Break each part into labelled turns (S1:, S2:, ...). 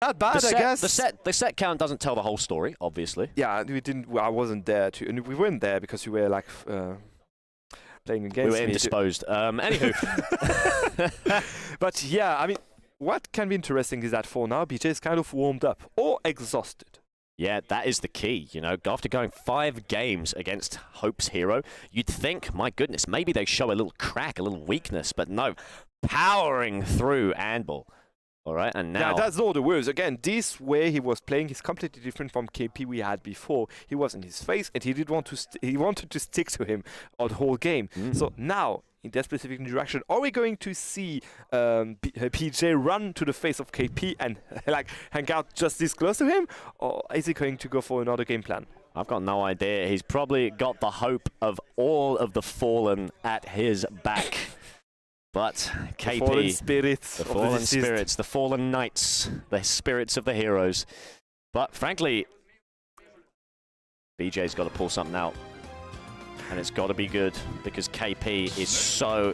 S1: that bad, I guess.
S2: The set count doesn't tell the whole story, obviously.
S1: Yeah, we didn't. Well, I wasn't there too, and we weren't there because we were like playing against.
S2: We were indisposed. Anywho,
S1: but yeah, I mean, what can be interesting is that for now, BJ is kind of warmed up or exhausted.
S2: Yeah, that is the key. You know, after going 5 games against Hope's hero, you'd think, my goodness, maybe they show a little crack, a little weakness, but no, powering through Anvil. All right, and now...
S1: Yeah, that's all the words. Again, this way he was playing is completely different from KP we had before. He was in his face, and he did want to. He wanted to stick to him all the whole game. So now, in that specific direction, are we going to see PJ run to the face of KP and like hang out just this close to him, or is he going to go for another game plan?
S2: I've got no idea. He's probably got the hope of all of the Fallen at his back. But KP,
S1: the fallen spirits,
S2: the fallen knights, the spirits of the heroes. But frankly, BJ's got to pull something out. And it's got to be good because KP is so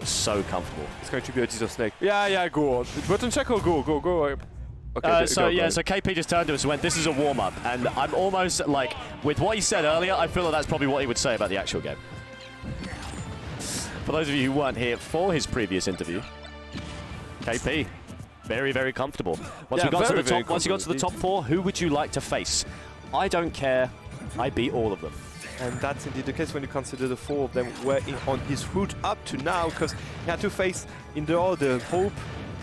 S2: comfortable.
S1: It's going to be a BejaySnake. Yeah, go on. Button check or go. Okay,
S2: so KP just turned to us and went, this is a warm-up. And I'm almost like, with what he said earlier, I feel like that's probably what he would say about the actual game. For those of you who weren't here for his previous interview, KP, very comfortable. Once he got to the top 4, who would you like to face? I don't care. I beat all of them.
S1: And that's indeed the case when you consider the 4 of them were on his route up to now, because he had to face in the order Hope,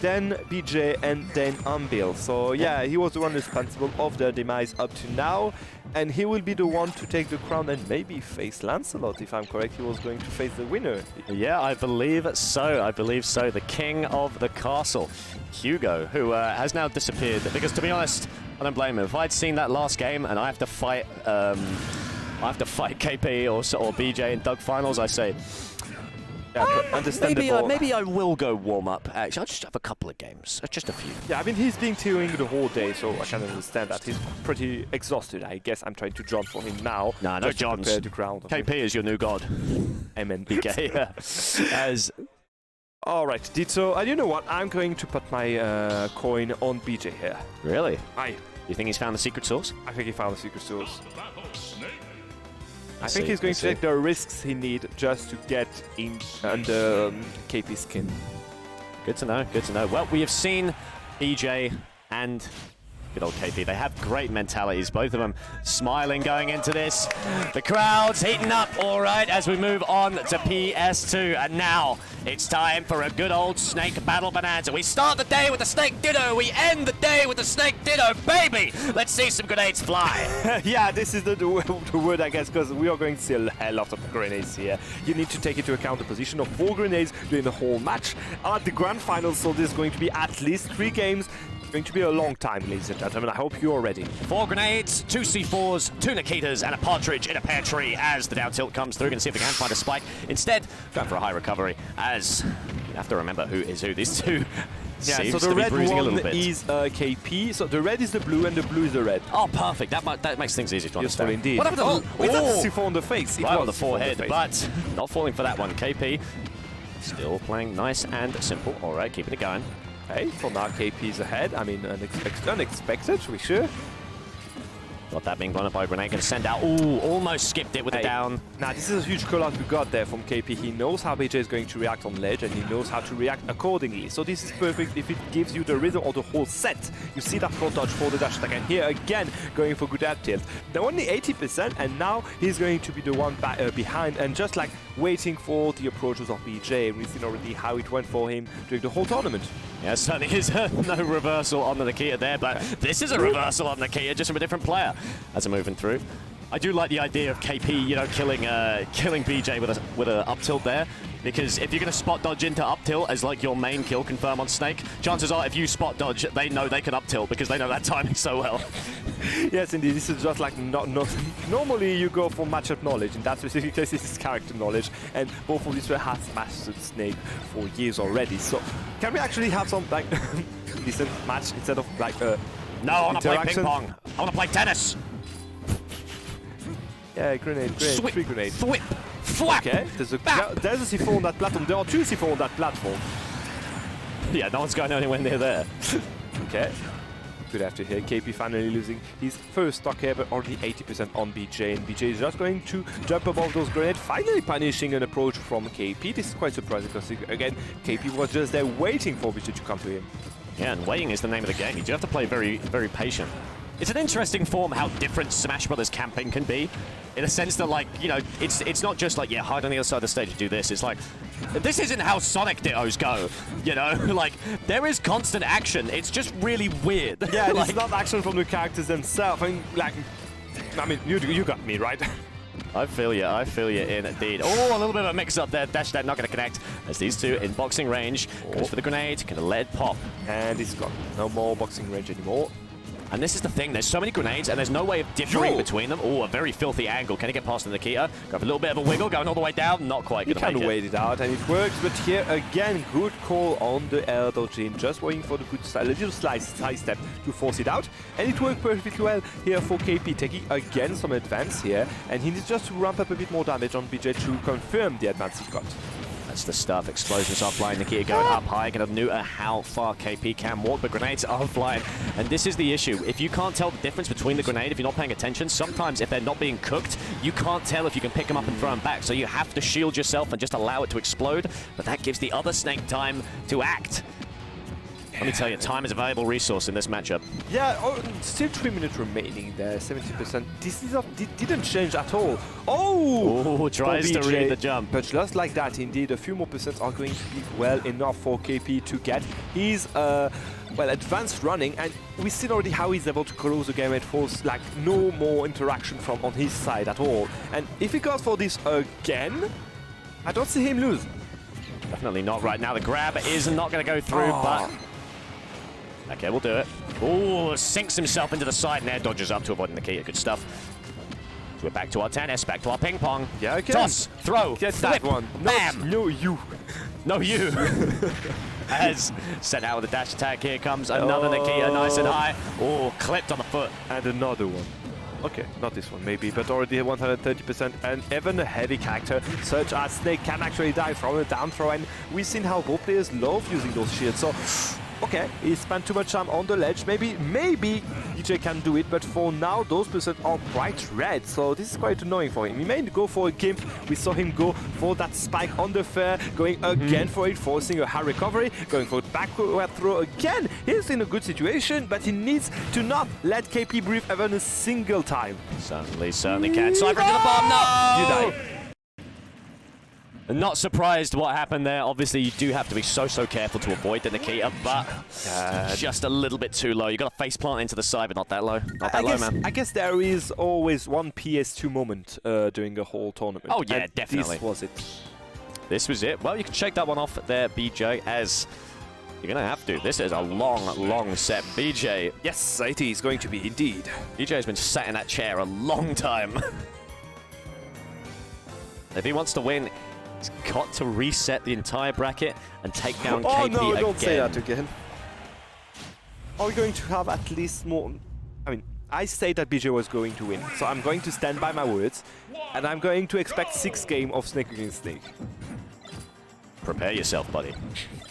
S1: then BJ, and then Anvil. So yeah, he was the one responsible of their demise up to now, and he will be the one to take the crown and maybe face Lancelot. If I'm correct, he was going to face the winner.
S2: Yeah, I believe so. The king of the castle, Hugo, who has now disappeared. Because to be honest, I don't blame him. If I'd seen that last game and I have to fight KP or BJ in Doug finals, I say, maybe I will go warm up. Actually, I'll just have a couple of games, just a few.
S1: Yeah, I mean, he's been tearing the whole day, so I can understand that. He's pretty exhausted. I guess I'm trying to jump for him now.
S2: No Johns. KP is your new god.
S1: Amen.
S2: BK.
S1: All right, Ditto. And you know what? I'm going to put my coin on BJ here.
S2: Really? You think he's found the secret source?
S1: I think he found the secret source. I think he's going to take the risks he needs just to get in under KP's skin.
S2: Good to know. Well, we have seen BJ and good old KP. They have great mentalities, both of them smiling going into this. The crowd's heating up, all right, as we move on to PS2. And now it's time for a good old Snake Battle Bonanza. We start the day with the Snake Ditto. We end the day with the Snake Ditto, baby. Let's see some grenades fly.
S1: Yeah, this is the word, I guess, because we are going to see a hell lot of grenades here. You need to take into account the position of 4 grenades during the whole match. At the grand finals, so there's going to be at least 3 games. Going to be a long time, ladies and gentlemen. I hope you're ready.
S2: 4 grenades, 2 C4s, 2 Nikitas, and a partridge in a pear tree as the down tilt comes through. Going to see if they can find a spike. Instead, going for a high recovery as you have to remember who is who. These two
S1: so the red one is KP. So the red is the blue and the blue is the red.
S2: Oh, perfect. That makes things easier to understand.
S1: Indeed.
S2: What happened to
S1: the C4 on the face?
S2: Right on the forehead, but not falling for that one. KP still playing nice and simple. All right, keeping it going.
S1: Okay, for now KP's ahead. I mean, unexpected, we sure.
S2: Got that being blown up by a grenade. Going to send out. Ooh, almost skipped it with a down.
S1: Now, this is a huge call out we got there from KP. He knows how BJ is going to react on ledge, and he knows how to react accordingly. So this is perfect if it gives you the rhythm of the whole set. You see that front dodge for the dash attack, and here again, going for good up tilt. They're only 80%, and now he's going to be the one behind, and just like waiting for the approaches of BJ. We've seen already how it went for him during the whole tournament.
S2: Yeah, certainly is no reversal on the Nikia there, but this is a reversal on Nikia, just from a different player as I'm moving through. I do like the idea of KP, you know, killing BJ with a up tilt there, because if you're going to spot dodge into up tilt as like your main kill confirm on Snake, chances are if you spot dodge, they know they can up tilt because they know that timing so well.
S1: Yes, indeed. This is just like normally you go for matchup knowledge, in that specific case this is character knowledge, and both of these have mastered Snake for years already. So can we actually have some like decent match instead of like
S2: no, I want to play ping pong. I want to play tennis.
S1: Yeah, grenade, 3 grenades.
S2: Thwip, thwap.
S1: Okay, there's a C4 on that platform. There are 2 C4 on that platform.
S2: Yeah, no one's going anywhere near there.
S1: Okay. Good after here. KP finally losing his first stock here, but already 80% on BJ. And BJ is just going to jump above those grenades, finally punishing an approach from KP. This is quite surprising because, again, KP was just there waiting for BJ to come to him.
S2: Yeah, and waiting is the name of the game. You do have to play very, very patient. It's an interesting form how different Smash Brothers camping can be, in a sense that, like, you know, it's not just like, yeah, hide on the other side of the stage and do this. It's like, this isn't how Sonic Dittos go, you know? Like, there is constant action. It's just really weird.
S1: Yeah,
S2: like,
S1: it's not action from the characters themselves. I mean, you got me, right?
S2: I feel you indeed. Oh, a little bit of a mix-up there. Dash that, not going to connect. As these two in boxing range. Goes for the grenade, going to let it pop.
S1: And he's gone. No more boxing range anymore.
S2: And this is the thing, there's so many grenades and there's no way of differing between them. Oh, a very filthy angle. Can he get past the Nikita? Got a little bit of a wiggle, going all the way down. Not quite going to make it.
S1: He kind of waited out and it works, but here again, good call on the Elder Jin. Just waiting for the good style, a little side step to force it out. And it worked perfectly well here for KP, taking again some advance here. And he needs just to ramp up a bit more damage on BJ to confirm the advance he got.
S2: That's the stuff. Explosions offline. Nikita going up high. Going to neuter how far KP can walk, but grenades are flying. And this is the issue. If you can't tell the difference between the grenade, if you're not paying attention, sometimes if they're not being cooked, you can't tell if you can pick them up and throw them back. So you have to shield yourself and just allow it to explode. But that gives the other Snake time to act. Let me tell you, time is a valuable resource in this matchup.
S1: Yeah, still 3 minutes remaining there, 70%. This didn't change at all. Oh!
S2: Tries to read the jump.
S1: But just like that, indeed, a few more percent are going to be well enough for KP to get his, well, advanced running. And we see already how he's able to close the game at force, like no more interaction from on his side at all. And if he goes for this again, I don't see him lose.
S2: Definitely not right now. The grab is not going to go through, but... Okay, we'll do it. Oh, sinks himself into the side and air dodges up to avoid Nikita. Good stuff. So we're back to our tennis, back to our ping pong.
S1: Yeah, okay.
S2: Toss, throw,
S1: get
S2: flip,
S1: that one.
S2: Bam!
S1: No, you.
S2: No, you. As sent out with a dash attack, here comes another Nikita, nice and high. Oh, clipped on the foot.
S1: And another one. Okay, not this one maybe, but already 130%, and even a heavy character such as Snake can actually die from a down throw, and we've seen how both players love using those shields, so okay, he spent too much time on the ledge, maybe BJ can do it, but for now those percent are bright red, so this is quite annoying for him. He may go for a gimp, we saw him go for that spike on the fair, going again for it, forcing a high recovery, going for a backward throw again. He's in a good situation, but he needs to not let KP breathe even a single time.
S2: Certainly can. Cypher to the bomb, no! You die. Not surprised what happened there. Obviously, you do have to be so careful to avoid the Nikita, but just a little bit too low. You got a face plant into the side, but not that low. Not that low, man.
S1: I guess there is always one PS2 moment during the whole tournament.
S2: Oh, yeah, definitely.
S1: This was it.
S2: This was it. Well, you can shake that one off there, BJ, as you're going to have to. This is a long set. BJ.
S1: Yes, it is going to be indeed.
S2: BJ has been sat in that chair a long time. If he wants to win, he's got to reset the entire bracket and take down KP again.
S1: Oh no, don't say that again. Are we going to have at least more... I mean, I say that BJ was going to win, so I'm going to stand by my words, and I'm going to expect 6 games of Snake against Snake.
S2: Prepare yourself, buddy.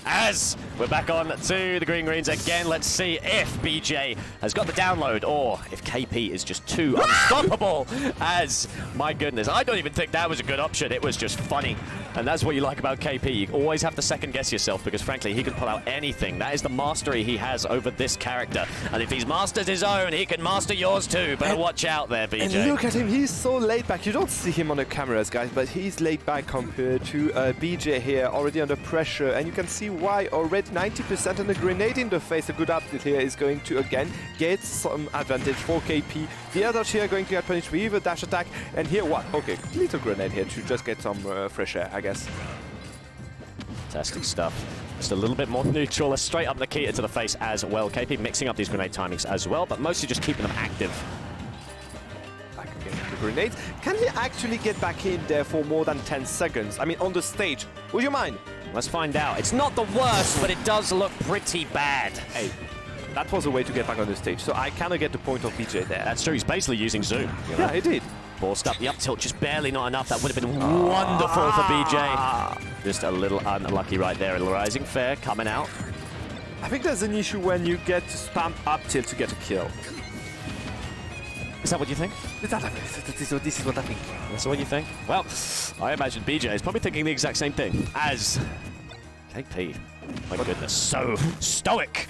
S2: As we're back on to the green greens again, let's see if BJ has got the download or if KP is just too unstoppable. As, my goodness, I don't even think that was a good option. It was just funny. And that's what you like about KP. You always have to second guess yourself because, frankly, he can pull out anything. That is the mastery he has over this character. And if he's mastered his own, he can master yours too. Better watch out there, BJ.
S1: And look at him. He's so laid back. You don't see him on the cameras, guys, but he's laid back compared to BJ here, already under pressure. And you can see why already 90% and a grenade in the face. A good update here is going to, again, get some advantage for KP. The other here going to get punished with a dash attack. And here, what? Okay, little grenade here to just get some fresh air, I guess.
S2: Fantastic stuff. Just a little bit more neutral. A straight up Nikita to the face as well. KP mixing up these grenade timings as well, but mostly just keeping them active.
S1: Back again with the grenades. Can he actually get back in there for more than 10 seconds? I mean, on the stage. Would you mind?
S2: Let's find out. It's not the worst, but it does look pretty bad.
S1: Hey, that was a way to get back on the stage, so I cannot get the point of BJ there.
S2: That's true. He's basically using Zoom. You know?
S1: Yeah, he did.
S2: Forced up the up tilt, just barely not enough. That would have been wonderful for BJ. Just a little unlucky right there. Rising fair coming out.
S1: I think there's an issue when you get to spam up tilt to get a kill.
S2: Is that what you think?
S1: This is what I think.
S2: That's what you think? Well, I imagine BJ is probably thinking the exact same thing as KP. My goodness, so stoic.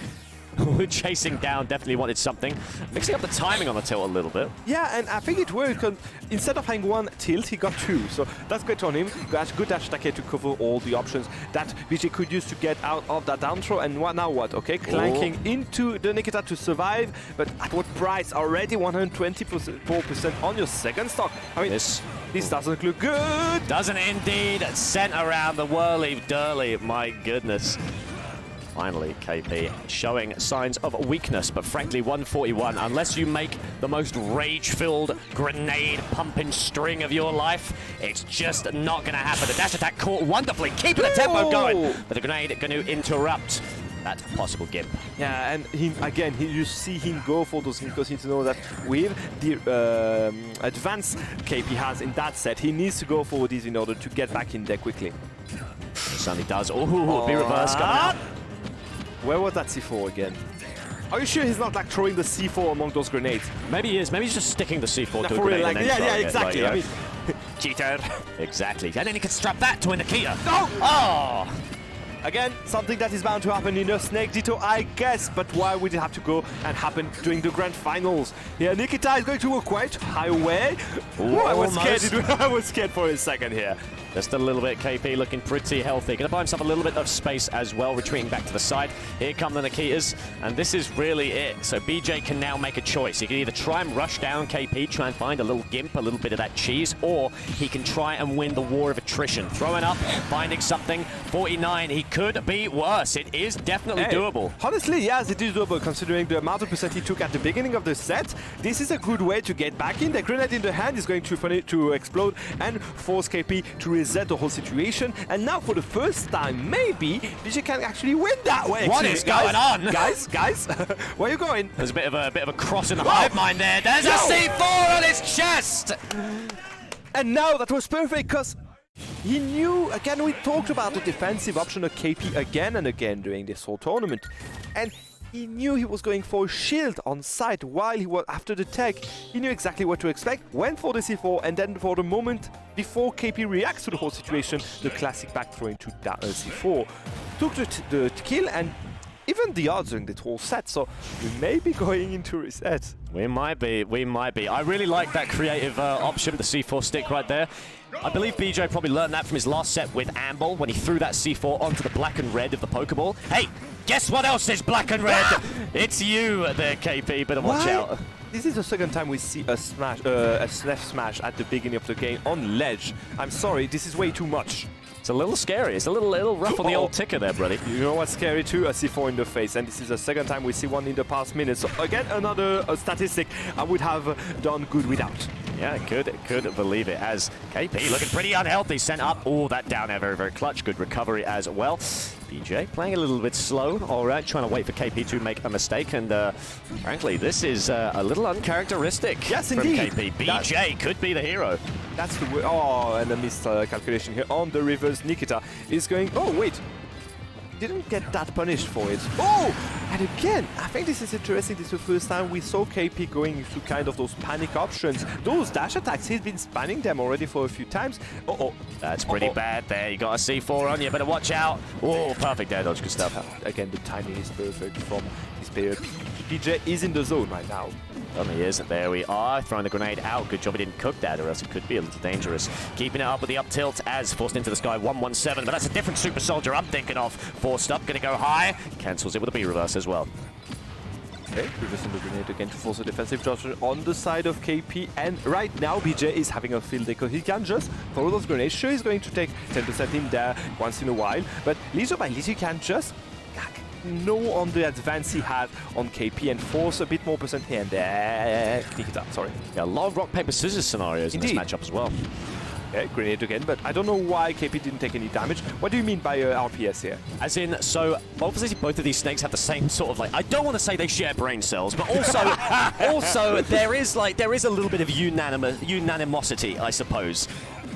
S2: Chasing down, definitely wanted something. Mixing up the timing on the tilt a little bit.
S1: Yeah, and I think it worked because instead of having one tilt, he got two. So that's great on him. Got good dash attack here to cover all the options that BJ could use to get out of that down throw. And what now what? Okay, clanking into the Nikita to survive. But at what price? Already 124% on your second stock. I mean, this doesn't look good.
S2: Doesn't indeed. Sent around the whirly-dirly. My goodness. Finally, KP showing signs of weakness, but frankly, 141, unless you make the most rage-filled grenade-pumping string of your life, it's just not going to happen. The dash attack caught wonderfully, keeping the tempo going, but the grenade going to interrupt that possible gimp.
S1: Yeah, and you see him go for those because he knows that with the advance KP has in that set, he needs to go for these in order to get back in there quickly.
S2: Certainly does. Oh, B-reverse coming out.
S1: Where was that C4 again? Are you sure he's not like throwing the C4 among those grenades?
S2: Maybe he is. Maybe he's just sticking the C4 to a
S1: for
S2: grenade.
S1: real, like,
S2: and then
S1: yeah, exactly.
S2: It, like,
S1: I mean,
S2: cheater. Exactly. And then he can strap that to a Nikita.
S1: No!
S2: Oh!
S1: Again, something that is bound to happen in a Snake Ditto, I guess, but why would it have to go and happen during the grand finals? Yeah, Nikita is going to a quite high way.
S2: Ooh,
S1: I was scared. I was scared for a second here.
S2: Just a little bit, KP looking pretty healthy. Going to buy himself a little bit of space as well, retreating back to the side. Here come the Nikitas, and this is really it. So BJ can now make a choice. He can either try and rush down KP, try and find a little gimp, a little bit of that cheese, or he can try and win the war of attrition. Throwing up, finding something. 49, he could be worse. It is definitely doable.
S1: Honestly, yes, it is doable considering the amount of percent he took at the beginning of the set. This is a good way to get back in. The grenade in the hand is going to explode and force KP to reset the whole situation. And now for the first time, maybe BJ can actually win that way.
S2: What is going on?
S1: Guys, where are you going?
S2: There's a bit of a cross in the hive mind there. There's a C4 on his chest!
S1: And now that was perfect because he knew, again, we talked about the defensive option of KP again and again during this whole tournament. And he knew he was going for a shield on site while he was after the tech. He knew exactly what to expect, went for the C4, and then for the moment before KP reacts to the whole situation, the classic back throw into that C4. Took the kill and even the odds during the whole set, so we may be going into reset.
S2: We might be. I really like that creative option, the C4 stick right there. I believe BJ probably learned that from his last set with Amble when he threw that C4 onto the black and red of the Pokeball. Hey, guess what else is black and red? It's you there, KP, better watch out.
S1: This is the second time we see a smash, a Snef smash at the beginning of the game on ledge. I'm sorry, this is way too much.
S2: It's a little scary. It's a little rough on the old ticker there, buddy.
S1: You know what's scary too? A C4 in the face, and this is the second time we see one in the past minute. So again, another statistic I would have done good without.
S2: Yeah, could believe it. As KP looking pretty unhealthy, sent up. Oh, that down air, very, very clutch. Good recovery as well. BJ playing a little bit slow. All right, trying to wait for KP to make a mistake. And frankly, this is a little uncharacteristic from KP. BJ could be the hero.
S1: That's the way. Oh, and a missed calculation here on the reverse. Nikita is going. Oh, wait. Didn't get that punished for it. Oh! And again, I think this is interesting. This is the first time we saw KP going into kind of those panic options. Those dash attacks, he's been spanning them already for a few times. Uh-oh.
S2: That's pretty bad there. You got a C4 on you. Better watch out. Oh, perfect air dodge. Good stuff.
S1: Again, the timing is perfect from his player. BJ is in the zone right now.
S2: He is. There we are. Throwing the grenade out. Good job he didn't cook that, or else it could be a little dangerous. Keeping it up with the up tilt as forced into the sky. 117, but that's a different super soldier I'm thinking of. Forced up, going to go high. Cancels it with a B reverse as well.
S1: Okay, reversing the grenade again to force a defensive judgment on the side of KP. And right now, BJ is having a field day because he can just follow those grenades. Sure, he's going to take 10% in there once in a while, but little by little, he can just know on the advance he had on KP and force a bit more percent here and there. Nikita, sorry.
S2: Yeah, a lot of rock, paper, scissors scenarios in this matchup as well.
S1: Okay, grenade again, but I don't know why KP didn't take any damage. What do you mean by RPS here?
S2: As in, so obviously both of these snakes have the same sort of like, I don't want to say they share brain cells, but also there is a little bit of unanimosity, I suppose.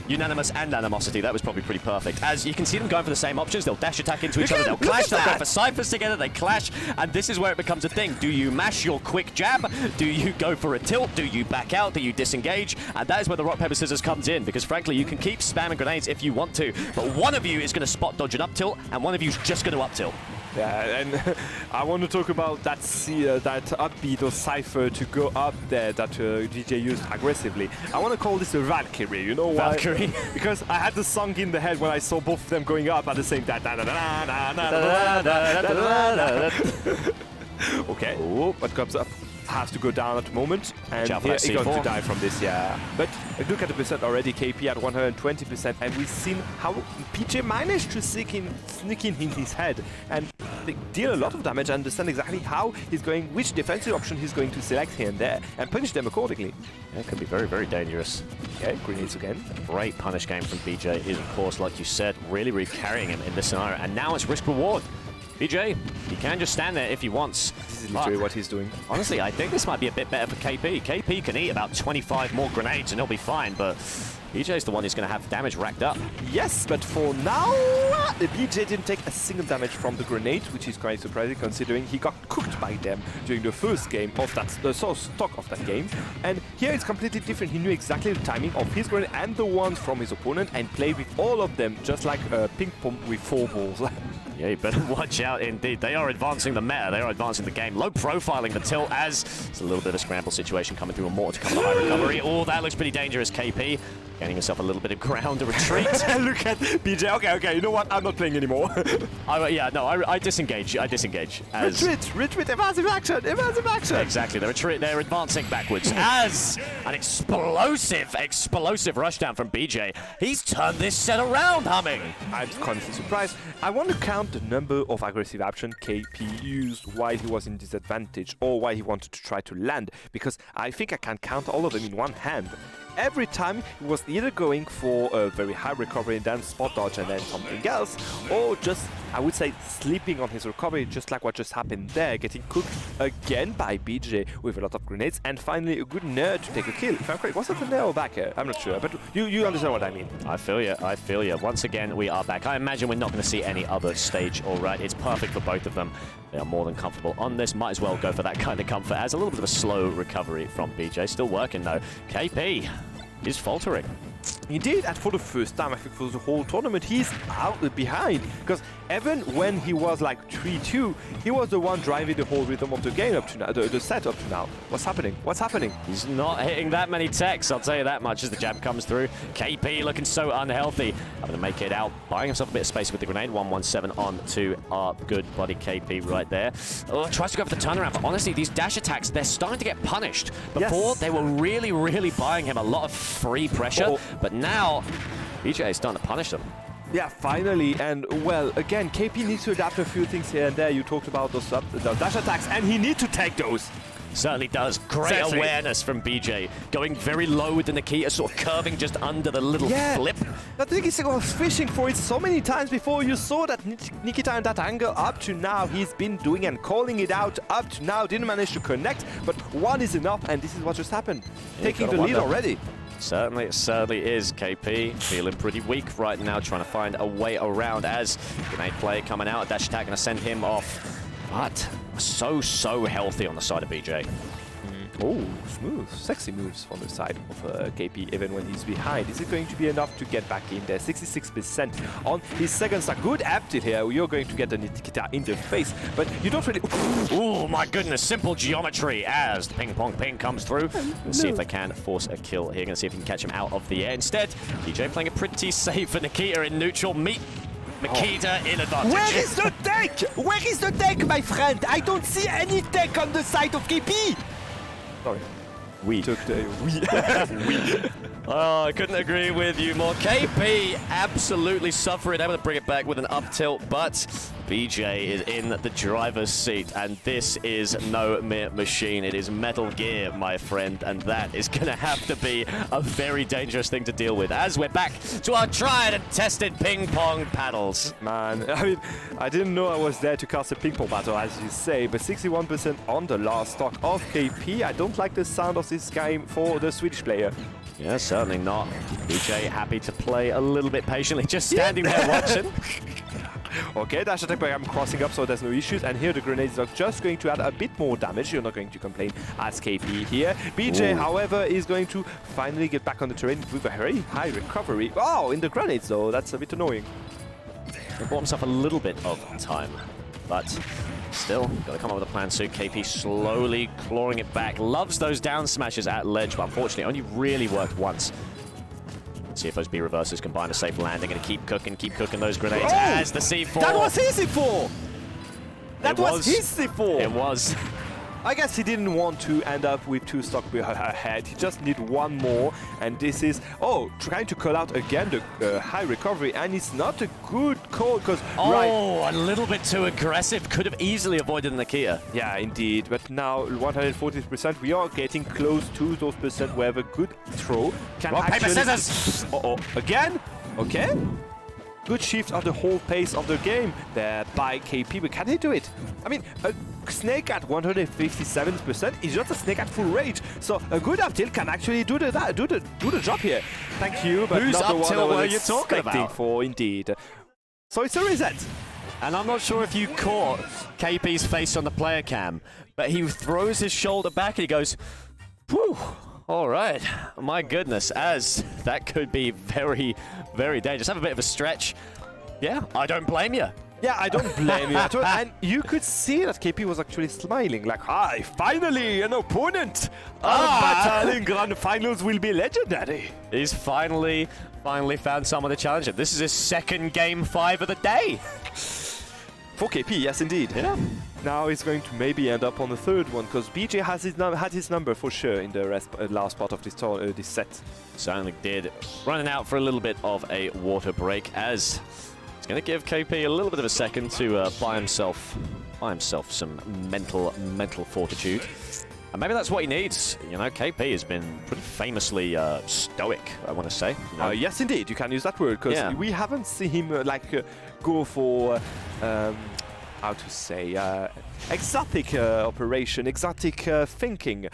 S2: unanimous and animosity. That was probably pretty perfect. As you can see them going for the same options. They'll dash attack into each other. They'll clash. They'll go for ciphers together. They clash. And this is where it becomes a thing. Do you mash your quick jab? Do you go for a tilt? Do you back out? Do you disengage? And that is where the rock, paper, scissors comes in. Because frankly, you can keep spamming grenades if you want to. But one of you is going to spot dodge an up tilt. And one of you is just going to up tilt.
S1: Yeah, and I want to talk about that that upbeat or cipher to go up there that DJ used aggressively. I want to call this a Valkyrie, you know why?
S2: Valkyrie.
S1: Because I had the song in the head when I saw both of them going up at the same time. Okay, what comes up has to go down at the moment, and here he's going to die from this, yeah. But look at the percent already, KP at 120%, and we've seen how PJ managed to sneak in his head and deal a lot of damage, understand exactly how he's going, which defensive option he's going to select here and there, and punish them accordingly.
S2: Yeah, it can be very, very dangerous.
S1: Okay, grenades again.
S2: Great punish game from BJ is, of course, like you said, really carrying him in this scenario, and now it's risk-reward. BJ, he can just stand there if he wants.
S1: This is literally what he's doing.
S2: Honestly, I think this might be a bit better for KP. KP can eat about 25 more grenades and he'll be fine, but BJ's the one who's going to have damage racked up.
S1: Yes, but for now, BJ didn't take a single damage from the grenade, which is quite surprising considering he got cooked by them during the first game of that, stock of that game. And here it's completely different. He knew exactly the timing of his grenade and the ones from his opponent and played with all of them, just like a ping pong with 4 balls.
S2: Yeah, you better watch out indeed. They are advancing the meta. They are advancing the game. Low profiling the tilt as it's a little bit of a scramble situation coming through. A mortar to come to high recovery. Oh, that looks pretty dangerous, KP. Gaining himself a little bit of ground to retreat.
S1: Look at BJ. Okay, you know what? I'm not playing anymore.
S2: I disengage. As
S1: retreat, evasive action.
S2: Exactly. They're advancing backwards as an explosive rushdown from BJ. He's turned this set around, Humming.
S1: I'm constantly surprised. I want to count the number of aggressive action KP used while he was in disadvantage or while he wanted to try to land, because I think I can count all of them in one hand. Every time he was either going for a very high recovery and then spot dodge and then something else, or just, I would say, sleeping on his recovery, just like what just happened there, getting cooked again by BJ with a lot of grenades, and finally a good nair to take a kill. If I'm correct, was it a nair or back air? I'm not sure, but you understand what I mean.
S2: I feel you. Once again, we are back. I imagine we're not going to see any other stage, all right? It's perfect for both of them. They are more than comfortable on this. Might as well go for that kind of comfort as a little bit of a slow recovery from BJ. Still working, though. KP is faltering.
S1: Indeed, and for the first time, I think for the whole tournament, he's out behind. Because even when he was like 3-2, he was the one driving the whole rhythm of the game up to now, the set up to now. What's happening?
S2: He's not hitting that many techs, I'll tell you that much, as the jab comes through. KP looking so unhealthy. Having to make it out, buying himself a bit of space with the grenade. 117 on to our good buddy KP right there. Oh, tries to go for the turnaround, but honestly, these dash attacks, they're starting to get punished. Before, they were really buying him a lot of free pressure, but now, BJ is starting to punish them.
S1: Yeah, finally, and well, again, KP needs to adapt a few things here and there. You talked about those dash attacks, and he needs to take those.
S2: Certainly does. Great awareness from BJ. Going very low with the Nikita, sort of curving just under the little flip.
S1: I think he was fishing for it so many times before. You saw that Nikita in that angle. Up to now, he's been doing and calling it out. Up to now, didn't manage to connect, but one is enough, and this is what just happened. Taking the lead already.
S2: Certainly is. KP feeling pretty weak right now, trying to find a way around as grenade play coming out. Dash attack going to send him off. But so healthy on the side of BJ.
S1: Oh, smooth, sexy moves from the side of KP, even when he's behind. Is it going to be enough to get back in there? 66% on his second stack. Good aptil here. You're going to get the Nikita in the face, but you don't really...
S2: Oh my goodness, simple geometry as the ping pong ping comes through. Let's see if they can force a kill here. Going to see if he can catch him out of the air. Instead, BJ playing it pretty safe for Nikita in neutral. Nikita in advantage.
S1: Where is the tech? Where is the tech, my friend? I don't see any tech on the side of KP. Sorry.
S2: We. Oh, I couldn't agree with you more. KP absolutely suffering, able to bring it back with an up tilt, but BJ is in the driver's seat, and this is no mere machine. It is Metal Gear, my friend, and that is going to have to be a very dangerous thing to deal with as we're back to our tried and tested ping-pong paddles.
S1: Man, I mean, I didn't know I was there to cast a ping-pong battle, as you say, but 61% on the last stock of KP. I don't like the sound of this game for the Swedish player.
S2: Yeah, certainly not. BJ happy to play a little bit patiently, just standing there watching.
S1: Okay, dash attack by I'm crossing up, so there's no issues. And here the grenades are just going to add a bit more damage. You're not going to complain as KP here. BJ, however, is going to finally get back on the terrain with a very high recovery. Oh, in the grenades, though. That's a bit annoying.
S2: He bought himself a little bit of time, but still, got to come up with a plan soon. KP slowly clawing it back. Loves those down smashes at ledge, but unfortunately only really worked once. See if those B reverses can find a safe landing and keep cooking those grenades as the C4.
S1: That was his C4! That was his C4!
S2: It was.
S1: I guess he didn't want to end up with 2 stock ahead. He just need 1 more, and this is trying to call out again the high recovery, and it's not a good call because
S2: a little bit too aggressive. Could have easily avoided Nakia.
S1: Yeah, indeed. But now 140%, we are getting close to those percent where a good throw can
S2: Rock, paper,
S1: actually.
S2: scissors.
S1: Again? Okay. Good shift of the whole pace of the game there by KP, but can he do it? I mean, a Snake at 157% is just a Snake at full rage, so a good up tilt can actually do the job here. Thank you, but
S2: whose
S1: not the
S2: up
S1: one
S2: tilt
S1: I
S2: were
S1: was
S2: you talking
S1: expecting
S2: about?
S1: for, indeed. So it's a reset.
S2: And I'm not sure if you caught KP's face on the player cam, but he throws his shoulder back and he goes, whew. All right, my goodness, as that could be very, very dangerous. Have a bit of a stretch. Yeah, I don't blame you.
S1: Yeah, I don't blame you at all. And you could see that KP was actually smiling, like, hi, finally an opponent! Our battle in Grand Finals will be legendary.
S2: He's finally found someone to challenge him. This is his second Game 5 of the day.
S1: For KP, yes, indeed.
S2: Yeah.
S1: Now he's going to maybe end up on the 3rd one, because BJ has had his number for sure in the last part of this set.
S2: Certainly did. Running out for a little bit of a water break, as it's going to give KP a little bit of a second to buy himself some mental fortitude. And maybe that's what he needs. You know, KP has been pretty famously stoic, I want to say. You know?
S1: Yes, indeed, you can use that word, because we haven't seen him go for, how to say, exotic operation, exotic thinking.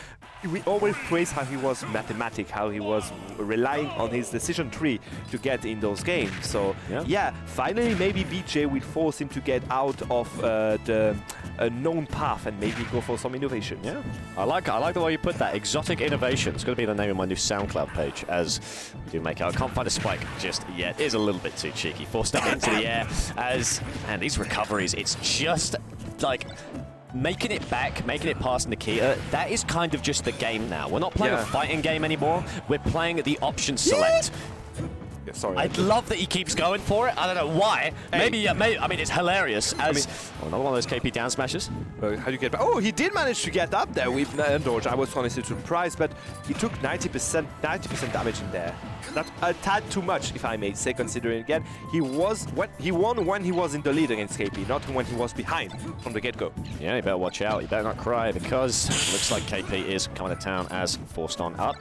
S1: We always praise how he was mathematic, how he was relying on his decision tree to get in those games. So yeah, finally maybe BJ will force him to get out of the known path and maybe go for some innovation.
S2: Yeah, I like the way you put that. Exotic innovation. It's going to be the name of my new SoundCloud page as we do make out. I can't find a spike just yet. It is a little bit too cheeky. Forced up into the air and these recoveries, it's just like making it back, making it past Nakia. That is kind of just the game now. We're not playing a fighting game anymore. We're playing the option select.
S1: Yeah, sorry.
S2: I'd love that he keeps going for it. I don't know why. Maybe, I mean, it's hilarious. As another one of those KP down smashes.
S1: How do you get back? Oh, he did manage to get up there with Dodge. I was honestly surprised, but he took 90% damage in there. That's a tad too much, if I may say, considering again he won when he was in the lead against KP, not when he was behind from the get-go.
S2: Yeah, you better watch out. You better not cry, because it looks like KP is coming to town as forced on up.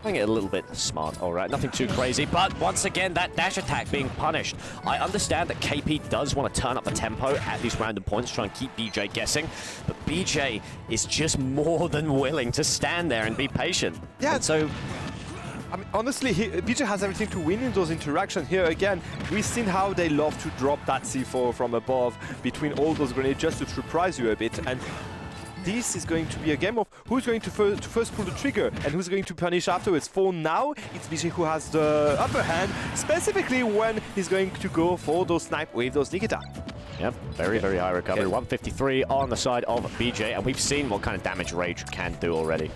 S2: Playing it a little bit smart, all right, nothing too crazy, but once again, that dash attack being punished. I understand that KP does want to turn up the tempo at these random points, try and keep BJ guessing, but BJ is just more than willing to stand there and be patient.
S1: Yeah,
S2: and so
S1: I mean, honestly, BJ has everything to win in those interactions. Here again, we've seen how they love to drop that C4 from above between all those grenades just to surprise you a bit. And this is going to be a game of who's going to first pull the trigger and who's going to punish afterwards. For now, it's BJ who has the upper hand, specifically when he's going to go for those snipe with those Nikita.
S2: Yep, very high recovery. 153 on the side of BJ, and we've seen what kind of damage Rage can do already.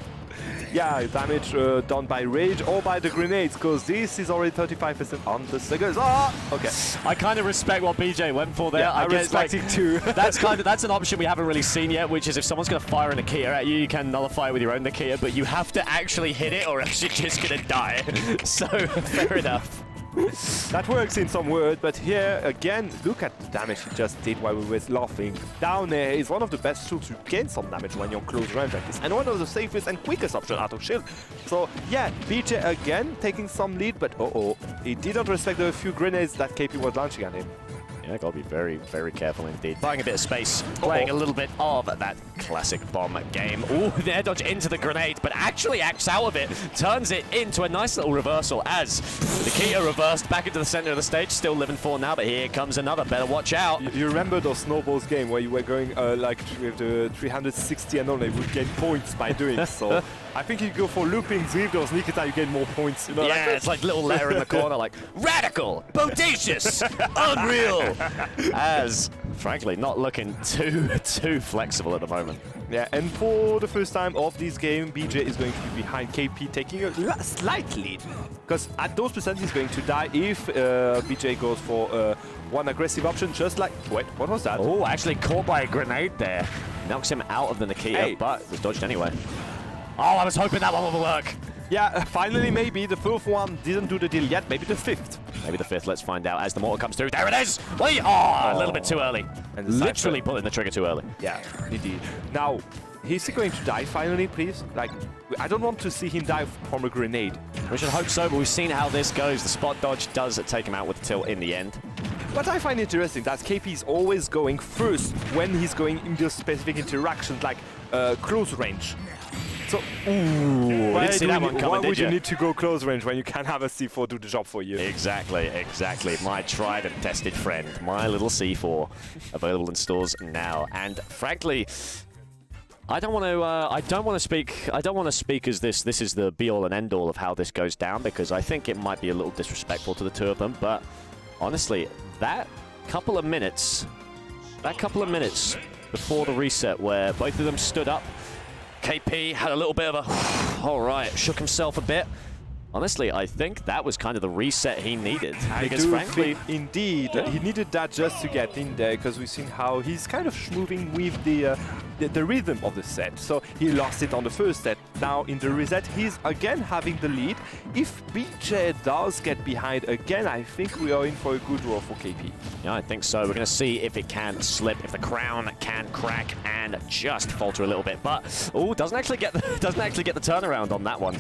S1: Yeah, damage done by Rage or by the grenades, because this is already 35% on the Siggers. Okay.
S2: I kind of respect what BJ went for there.
S1: Yeah, I respect it too.
S2: that's an option we haven't really seen yet, which is if someone's going to fire a Nakia at you, you can nullify it with your own Nakia, but you have to actually hit it or else you're just going to die. So, fair enough.
S1: That works in some word, but here again, look at the damage he just did while we were laughing. Down air is one of the best tools to gain some damage when you're close range like this, and one of the safest and quickest options out of shield. So yeah, BJ again taking some lead, but he didn't respect the few grenades that KP was launching at him.
S2: Yeah, gotta be very, very careful indeed. Buying a bit of space, playing a little bit of that classic bomb game. Ooh, the air dodge into the grenade, but actually acts out of it, turns it into a nice little reversal as Nikita reversed back into the center of the stage, still living 4 now, but here comes another, better watch out.
S1: You remember those snowballs game where you were going like with the 360 and all, you would gain points by doing so. I think you go for loopings with those Nikita, you get more points. You know,
S2: yeah, like it's like little letter in the corner, like radical, bodacious, unreal. As, frankly, not looking too flexible at the moment.
S1: Yeah, and for the first time of this game, BJ is going to be behind KP, taking a slight lead. Because at those percent, he's going to die if BJ goes for one aggressive option, just like... Wait, what was that?
S2: Oh, actually caught by a grenade there. Knocks him out of the Nikita, but was dodged anyway. Oh, I was hoping that one would work.
S1: Yeah, finally, maybe. The fourth one didn't do the deal yet. Maybe the fifth.
S2: Maybe the fifth. Let's find out as the mortar comes through. There it is! Wait! Oh, a little bit too early. And literally pulling the trigger too early.
S1: Yeah, indeed. Now, is he going to die finally, please? Like, I don't want to see him die from a grenade.
S2: We should hope so, but we've seen how this goes. The spot dodge does take him out with the tilt in the end.
S1: What I find interesting that KP is always going first when he's going into specific interactions, like close range. So, why would you need to go close range when you can have a C4 do the job for you?
S2: Exactly, exactly. My tried and tested friend, my little C4, available in stores now. And frankly, I don't want to speak as this is the be all and end all of how this goes down, because I think it might be a little disrespectful to the two of them. But honestly, that couple of minutes before the reset where both of them stood up, KP had a little bit of a, all right, shook himself a bit. Honestly, I think that was kind of the reset he needed. Because frankly,
S1: indeed, he needed that just to get in there, because we've seen how he's kind of moving with the rhythm of the set. So he lost it on the first set. Now in the reset, he's again having the lead. If BJ does get behind again, I think we are in for a good draw for KP.
S2: Yeah, I think so. We're going to see if it can slip, if the crown can crack and just falter a little bit. But doesn't actually get the turnaround on that one.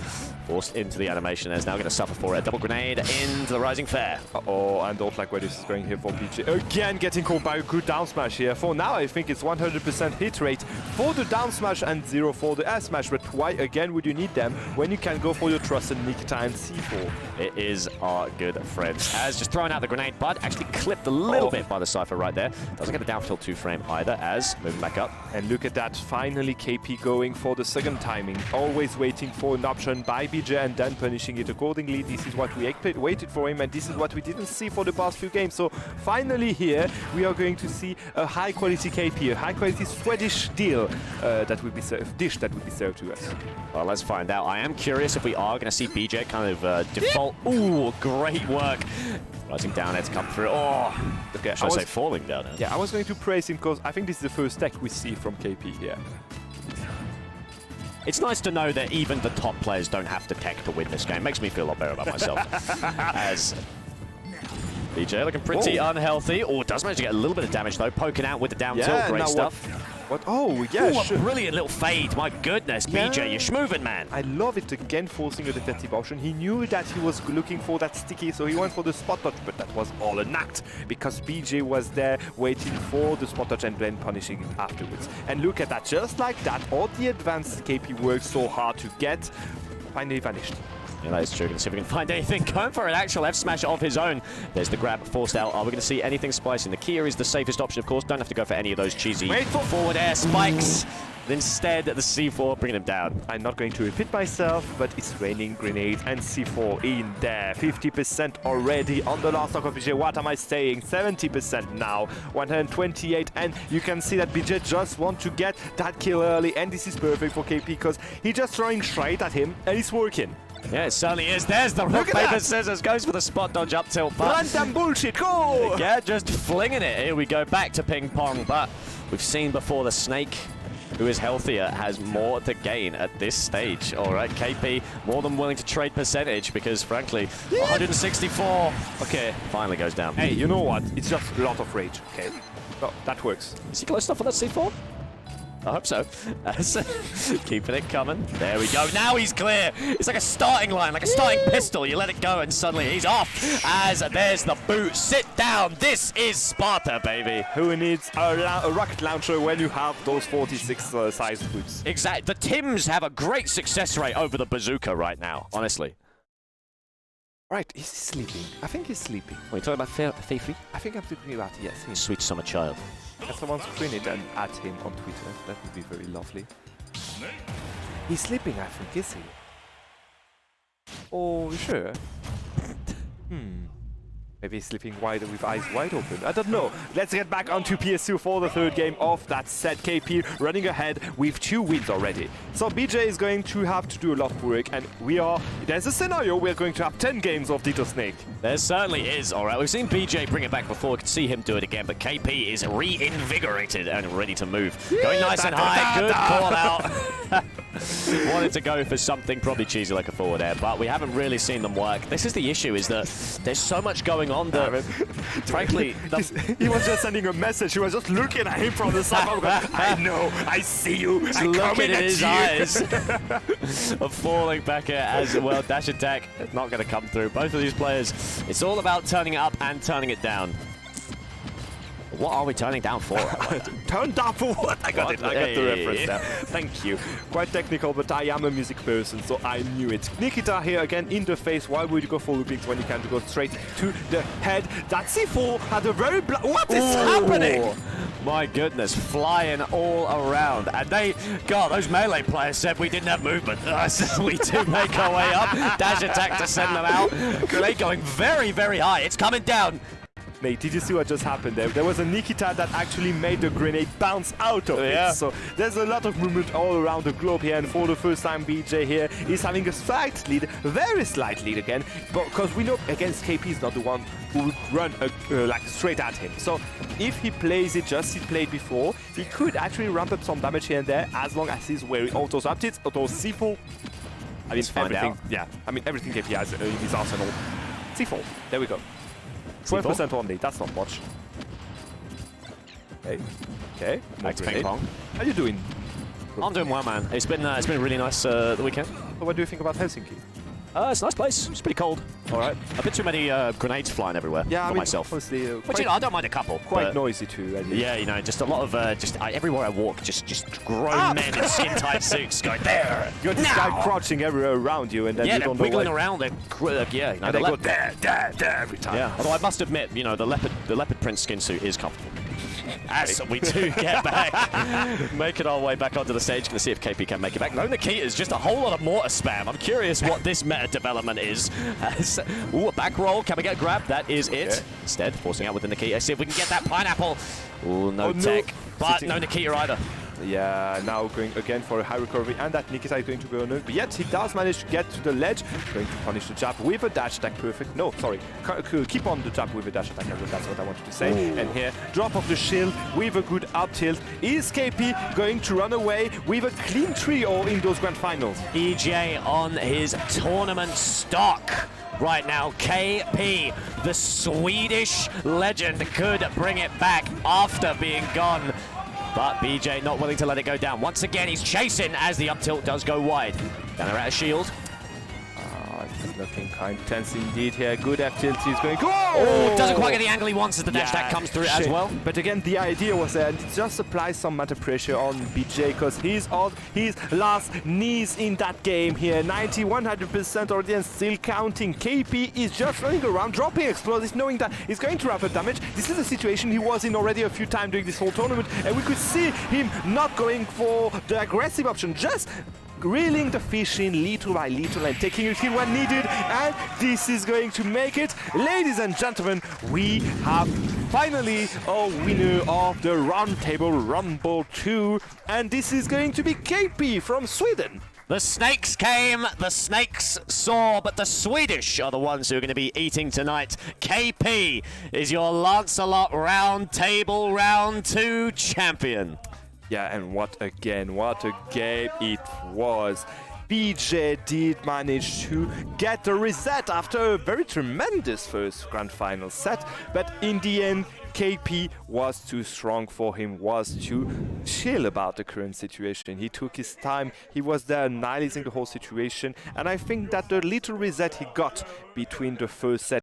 S2: Forced into the animation. Is now going to suffer for it. Double grenade into the rising fair.
S1: I don't like where this is going here for BJ. Again, getting caught by a good down smash here. For now, I think it's 100% hit rate for the down smash and 0 for the air smash. But why again would you need them when you can go for your trusted Nikita and C4?
S2: It is our good friend. As just throwing out the grenade, but actually clipped a little bit by the Cypher right there. Doesn't get a down tilt 2 frame either, as moving back up.
S1: And look at that, finally KP going for the second timing. Always waiting for an option by BJ and then punishing it accordingly. This is what we waited for him, and this is what we didn't see for the past few games. So finally here, we are going to see a high quality KP, a high quality Swedish deal that will be served to us.
S2: Well, let's find out. I am curious if we are going to see BJ kind of default. Ooh, great work. Rising down air to come through. Oh, okay, should I say falling down air?
S1: Yeah, I was going to praise him because I think this is the first tech we see from KP here.
S2: It's nice to know that even the top players don't have to tech to win this game. Makes me feel a lot better about myself. As BJ looking pretty unhealthy. Oh, does manage to get a little bit of damage though. Poking out with the down tilt. Great stuff.
S1: What? Oh, yeah.
S2: Ooh, a brilliant little fade. My goodness, BJ, you're schmoving, man.
S1: I love it again, forcing a defensive option. He knew that he was looking for that sticky, so he went for the spot touch, but that was all an act because BJ was there waiting for the spot touch and then punishing it afterwards. And look at that, just like that, all the advanced KP worked so hard to get, finally vanished.
S2: Yeah, that is true. Let's see if we can find anything. Going for an actual F smash of his own. There's the grab forced out. Are we going to see anything spicing? The Kia is the safest option, of course. Don't have to go for any of those cheesy forward air spikes. Instead, the C4 bringing him down.
S1: I'm not going to repeat myself, but it's raining grenades and C4 in there. 50% already on the last stock of BJ. What am I saying? 70% now. 128, and you can see that BJ just wants to get that kill early, and this is perfect for KP because he's just throwing straight at him, and it's working.
S2: Yeah, it certainly is. There's the rock, paper, scissors. Goes for the spot dodge up tilt.
S1: Random bullshit, go!
S2: Yeah, just flinging it. Here we go, back to ping pong. But we've seen before the snake who is healthier, has more to gain at this stage. All right, KP more than willing to trade percentage because, frankly, 164. Okay, finally goes down.
S1: Hey, you know what? It's just a lot of rage, okay? So that works.
S2: Is he close enough for that C4? I hope so. Keeping it coming. There we go. Now he's clear. It's like a starting line, like a starting pistol. You let it go and suddenly he's off as there's the boot. Sit down. This is Sparta, baby.
S1: Who needs a rocket launcher when you have those 46 sized boots?
S2: Exactly. The Tims have a great success rate over the bazooka right now, honestly.
S1: Right, is he sleeping? I think he's sleeping.
S2: Are you talking about Fifi?
S1: I think I'm talking about, yes, him.
S2: Sweet summer child.
S1: Can someone screen it and add him on Twitter? That would be very lovely. He's sleeping, I think, is he? Oh, sure. Maybe he's sleeping with eyes wide open. I don't know. Let's get back onto PS2 for the third game of that set. KP running ahead with 2 wins already. So BJ is going to have to do a lot of work, and there's a scenario we're going to have 10 games of BejaySnake.
S2: There certainly is, all right. We've seen BJ bring it back before. We could see him do it again, but KP is reinvigorated and ready to move. Going nice and high. Good call out. Wanted to go for something probably cheesy like a forward air, but we haven't really seen them work. This is the issue, is that there's so much going on that, frankly...
S1: he was just sending a message. He was just looking at him from the side. I know, I see you. I'm
S2: looking
S1: coming
S2: at his
S1: you.
S2: eyes of falling back here as well. Dash attack not going to come through. Both of these players, it's all about turning it up and turning it down. What are we turning down for?
S1: Turn down for what? I got it. I got the reference there. Thank you. Quite technical, but I am a music person, so I knew it. Nikita here again in the face. Why would you go for loopings when you can go straight to the head? That C4 had a very what is happening?
S2: My goodness, flying all around. And those melee players said we didn't have movement. We do make our way up. Dash attack to send them out. Grenade going very, very high. It's coming down.
S1: Mate, did you see what just happened there? There was a Nikita that actually made the grenade bounce out of it. So there's a lot of movement all around the globe here, and for the first time BJ here is having a slight lead, very slight lead again, because we know against KP is not the one who would run like straight at him. So if he plays it just he played before, he could actually ramp up some damage here and there as long as he's wearing autos up it, autos C4. I mean, everything. Yeah, I mean everything KP has in his arsenal. C4. There we go. 12% only, that's not much. Okay.
S2: Max ping pong.
S1: How you doing?
S2: I'm doing well, man. It's been really nice the weekend.
S1: So what do you think about Helsinki?
S2: It's a nice place. It's pretty cold. All right. A bit too many grenades flying everywhere.
S1: Yeah, I mean,
S2: myself.
S1: Honestly,
S2: but I don't mind a couple.
S1: Quite noisy too.
S2: Yeah, you know, just a lot of everywhere I walk, just grown men in skin-tight suits going there.
S1: You got this guy crouching everywhere around you, and then you don't know
S2: wiggling around. They're you know,
S1: they go there every time.
S2: Yeah. Although I must admit, you know, the leopard print skin suit is comfortable. As we do get back, making our way back onto the stage, going to see if KP can make it back. No Nikita's, just a whole lot of mortar spam. I'm curious what this meta development is. Ooh, a back roll. Can we get grabbed? That is it.
S1: Okay.
S2: Instead, forcing out with the Nikita. See if we can get that pineapple. Ooh, no tech. But no Nikita either.
S1: Yeah, now going again for a high recovery, and that Nikita is going to go on. But yet he does manage to get to the ledge. Going to punish the jab with a dash attack. Perfect. No, sorry. Keep on the jab with a dash attack. That's what I wanted to say. Ooh. And here, drop of the shield with a good up tilt. Is KP going to run away with a clean trio in those grand finals?
S2: EJ on his tournament stock. Right now, KP, the Swedish legend, could bring it back after being gone. But BJ not willing to let it go down. Once again, he's chasing as the up tilt does go wide. Down out of shield.
S1: It's looking kind of tense indeed here. Good F tilt. He's going.
S2: Oh! Doesn't quite get the angle he wants as the dash attack comes through as well.
S1: But again, the idea was there, and it just applies some meta pressure on BJ because he's on his last knees in that game here. 100% already and still counting. KP is just running around, dropping explosives, knowing that he's going to wrap up damage. This is a situation he was in already a few times during this whole tournament, and we could see him not going for the aggressive option, just reeling the fish in little by little and taking it in when needed, and this is going to make it. Ladies and gentlemen, we have finally a winner of the Roundtable Rumble 2, and this is going to be KP from Sweden.
S2: The snakes came, the snakes saw, but the Swedish are the ones who are going to be eating tonight. KP is your Lancelot Roundtable Round 2 champion.
S1: Yeah, and what a game it was. BJ did manage to get a reset after a very tremendous first grand final set, but in the end, KP was too strong for him, was too chill about the current situation. He took his time, he was there analyzing the whole situation, and I think that the little reset he got between the first set